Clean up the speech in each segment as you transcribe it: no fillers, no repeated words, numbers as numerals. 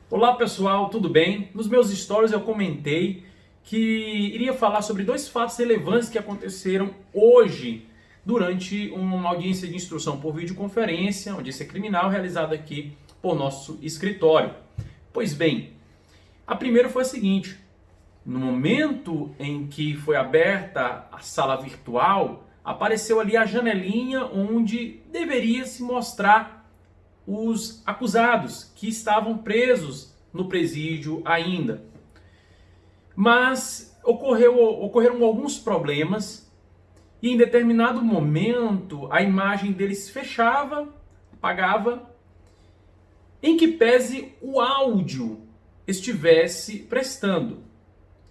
Olá pessoal, tudo bem? Nos meus stories eu comentei que iria falar sobre dois fatos relevantes que aconteceram hoje durante uma audiência de instrução por videoconferência, audiência criminal realizada aqui por nosso escritório. Pois bem, a primeira foi a seguinte: no momento em que foi aberta a sala virtual, apareceu ali a janelinha onde deveria se mostrar os acusados que estavam presos no presídio ainda. Mas ocorreram alguns problemas e em determinado momento a imagem deles fechava, apagava, em que pese o áudio estivesse prestando,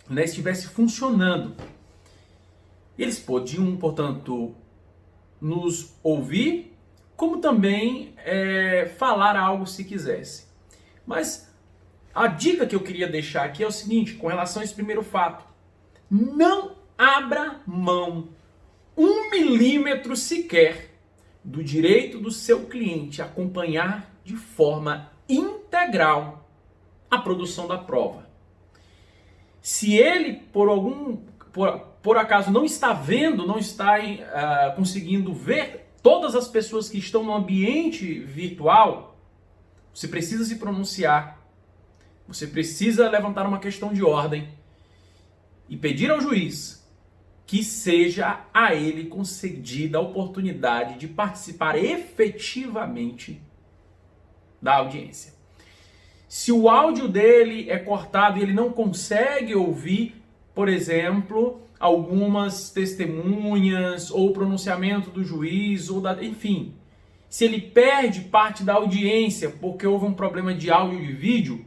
estivesse funcionando. Eles podiam, portanto, nos ouvir, como também falar algo se quisesse. Mas a dica que eu queria deixar aqui é o seguinte, com relação a esse primeiro fato: não abra mão 1 milímetro sequer do direito do seu cliente acompanhar de forma integral a produção da prova. Se ele, por acaso, não está vendo, não está conseguindo ver todas as pessoas que estão no ambiente virtual, você precisa se pronunciar, você precisa levantar uma questão de ordem e pedir ao juiz que seja a ele concedida a oportunidade de participar efetivamente da audiência. Se o áudio dele é cortado e ele não consegue ouvir, por exemplo, algumas testemunhas ou o pronunciamento do juiz, enfim, se ele perde parte da audiência porque houve um problema de áudio e de vídeo,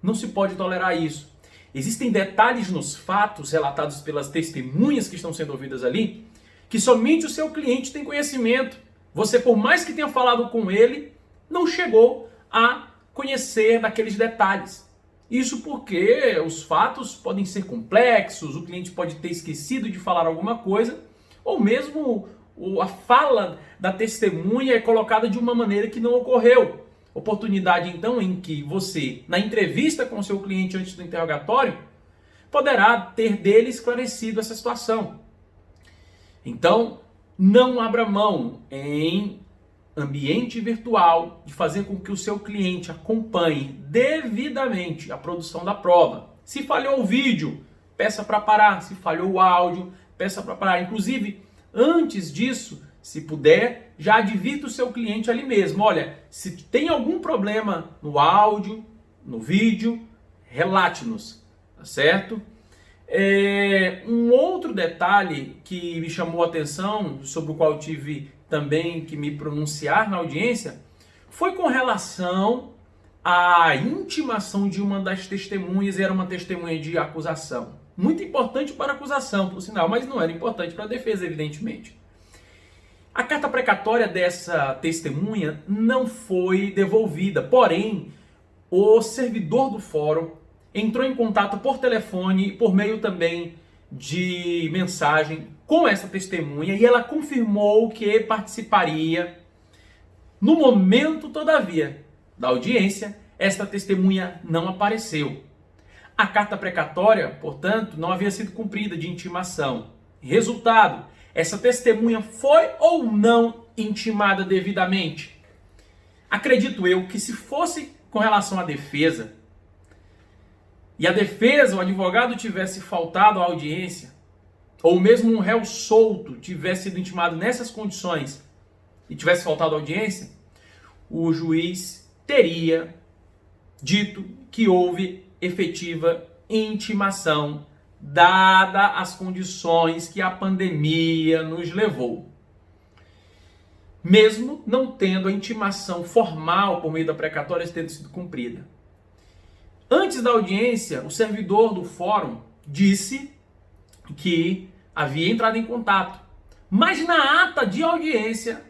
não se pode tolerar isso. Existem detalhes nos fatos relatados pelas testemunhas que estão sendo ouvidas ali que somente o seu cliente tem conhecimento. Você, por mais que tenha falado com ele, não chegou a conhecer daqueles detalhes. Isso porque os fatos podem ser complexos, o cliente pode ter esquecido de falar alguma coisa, ou mesmo a fala da testemunha é colocada de uma maneira que não ocorreu. Oportunidade, então, em que você, na entrevista com o seu cliente antes do interrogatório, poderá ter dele esclarecido essa situação. Então, não abra mão em ambiente virtual de fazer com que o seu cliente acompanhe devidamente a produção da prova. Se falhou o vídeo, peça para parar. Se falhou o áudio, peça para parar. Inclusive, antes disso, se puder, já advirta o seu cliente ali mesmo. Olha, se tem algum problema no áudio, no vídeo, relate-nos, tá certo? Um outro detalhe que me chamou a atenção, sobre o qual eu tive também que me pronunciar na audiência, foi com relação à intimação de uma das testemunhas. Era uma testemunha de acusação. Muito importante para a acusação, por sinal, mas não era importante para a defesa, evidentemente. A carta precatória dessa testemunha não foi devolvida, porém, o servidor do fórum entrou em contato por telefone e por meio também de mensagem com essa testemunha e ela confirmou que participaria. No momento, todavia, da audiência, esta testemunha não apareceu. A carta precatória, portanto, não havia sido cumprida de intimação. Resultado: essa testemunha foi ou não intimada devidamente? Acredito eu que, se fosse com relação à defesa, e a defesa, o advogado, tivesse faltado à audiência, ou mesmo um réu solto tivesse sido intimado nessas condições e tivesse faltado à audiência, o juiz teria dito que houve efetiva intimação, dada as condições que a pandemia nos levou. Mesmo não tendo a intimação formal por meio da precatória tendo sido cumprida. Antes da audiência, o servidor do fórum disse que havia entrado em contato, mas na ata de audiência,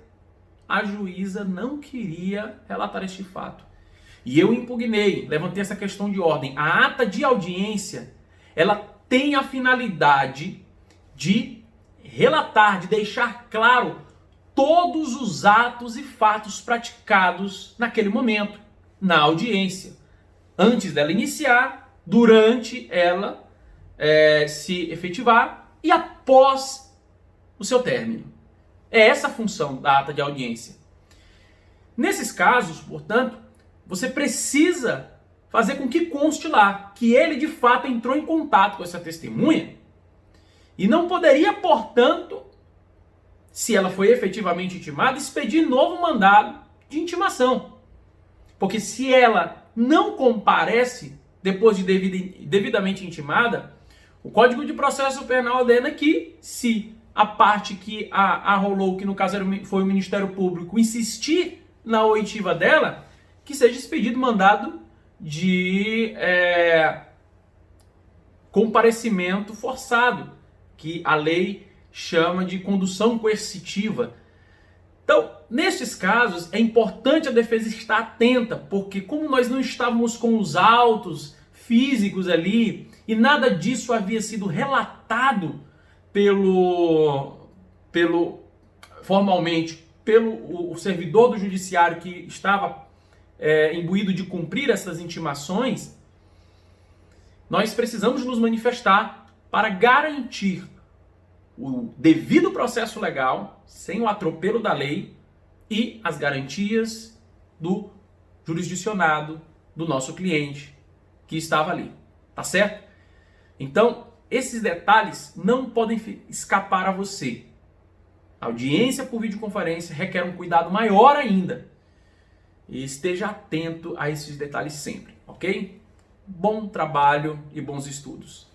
a juíza não queria relatar este fato. E eu impugnei, levantei essa questão de ordem. A ata de audiência, ela tem a finalidade de relatar, de deixar claro todos os atos e fatos praticados naquele momento, na audiência. antes dela iniciar, durante ela se efetivar e após o seu término. É essa a função da ata de audiência. Nesses casos, portanto, você precisa fazer com que conste lá que ele de fato entrou em contato com essa testemunha e não poderia, portanto, se ela foi efetivamente intimada, expedir novo mandado de intimação. Porque se ela não comparece depois de devidamente intimada, o Código de Processo Penal ordena que, se a parte que arrolou, que no caso foi o Ministério Público, insistir na oitiva dela, que seja expedido mandado de comparecimento forçado, que a lei chama de condução coercitiva. Então, nestes casos, é importante a defesa estar atenta, porque como nós não estávamos com os autos físicos ali, e nada disso havia sido relatado formalmente pelo o servidor do judiciário que estava imbuído de cumprir essas intimações, nós precisamos nos manifestar para garantir o devido processo legal, sem o atropelo da lei, e as garantias do jurisdicionado, do nosso cliente que estava ali. Tá certo? Então, esses detalhes não podem escapar a você. A audiência por videoconferência requer um cuidado maior ainda. E esteja atento a esses detalhes sempre, ok? Bom trabalho e bons estudos.